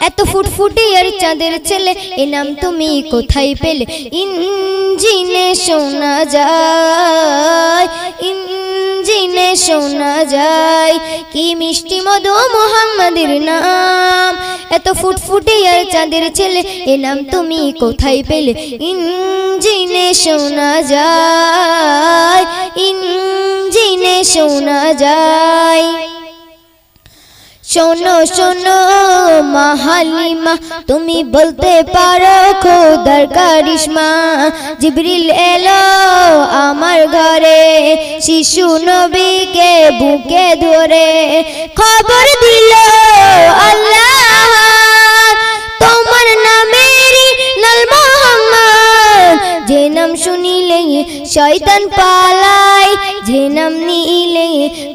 এত ফুটফুটে আর চাঁদের ছেলে, এ নাম তুমি কোথায় পেলে? ইঞ্জিনে শোনা যায়, ইঞ্জিনে শোনা যায় কি মিষ্টি মধু মুহাম্মাদের নাম। এত ফুটফুটে আর চাঁদের ছেলে, এ নাম তুমি কোথায় পেলে? ইঞ্জিনে শোনা যায়, ইঞ্জিনে শোনা যায়। শোনো শোনো মা হালিমা, তুমি বলতে পারো খোদার কারিশমা। জিবরিল এলো আমার ঘরে, শিশু নবীকে বুকে ধরে খবর দিল আল্লাহ, তোমার নামেরই নাম মুহাম্মদ। যে নাম শুনিলে শয়তান পালায়, যে নাম নিলে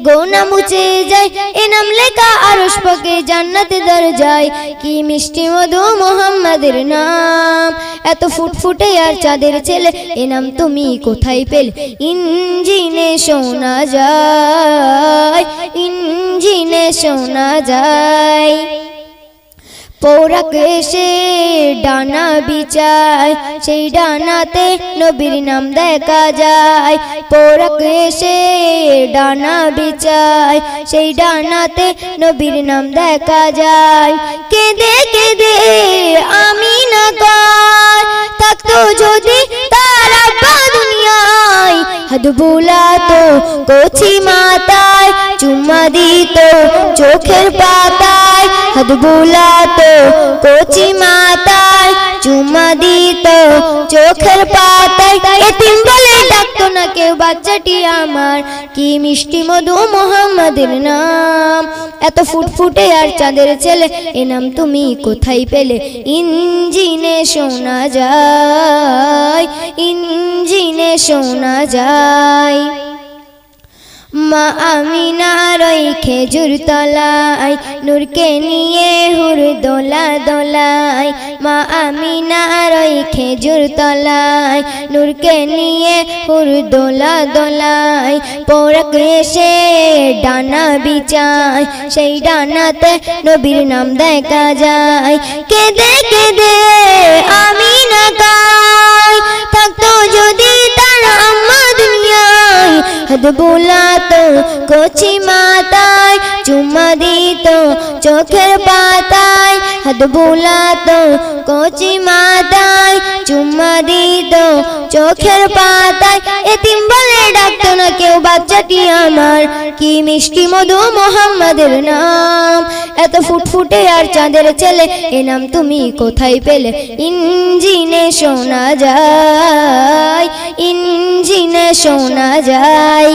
গুনাহ মুছে যায়, এ নাম লেখা আরশ পাকে জান্নাতে দরজায়। কি মিষ্টি মধু মুহাম্মাদের নাম। এত ফুটফুটে আর চাঁদের ছেলে, এ নাম তুমি কোথায় পেলে? ইঞ্জিনে শোনা যায়, ইঞ্জিনে শোনা যায়। পৌরাক এসে ডানা বিছায়, সেই ডানাতে নবীর নাম দেখা যায়। পৌরাক এসে ডানা বিছায়, সেই ডানাতে নবীর নাম দেখা যায়। কেঁদে কেঁদে আমিনা কয়, থাকতো যদি তার আব্বা দুনিয়ায়, হাত বুলাতো কচি মাথায়, চুম্মা দিত চোখের পাতায়। হাত বুলাতো কচি মাথায়, চুম্মা দিত চোখের পাতায়। এতিম বলে ডাকতো না কেউ বাচ্চাটি আমার, কি মিষ্টি মধু মুহাম্মাদের নাম। এত ফুটফুটে আর চাঁদের ছেলে, এ নাম তুমি কোথায় পেলে? ইঞ্জিনে শোনা যায়, ইঞ্জিনে শোনা যায়। মা আমিনার ওই খেজুর তলায়, নূরকে নিয়ে হুর দোলা দোলায়। মা আমিনার ওই খেজুর তলায়, নূরকে নিয়ে হুর দোলা দোলায়। পৌরাক এসে ডানা বিছায়, সেই ডানাতে নবীর নাম দেখা যায়। কেঁদে কেঁদে আমিনা গায়, থাকতো যদি তার আম্মা দুনিয়ায়, হাত বুলাতো কচি মাথায়, চুম্মা দিত চোখের পাতায়। হাত বুলাতো কচি মাথায়, চুম্মা দিত চোখের পাতায়। এতিম বলে ডাকতো না কেউ বাচ্চাটি আমার, কি মিষ্টি মধু মুহাম্মাদের নাম। এত ফুটফুটে আর চাঁদের ছেলে, এ নাম তুমি কোথায় পেলে? ইঞ্জিনে শোনা যায়, ইঞ্জিনে শোনা যায়।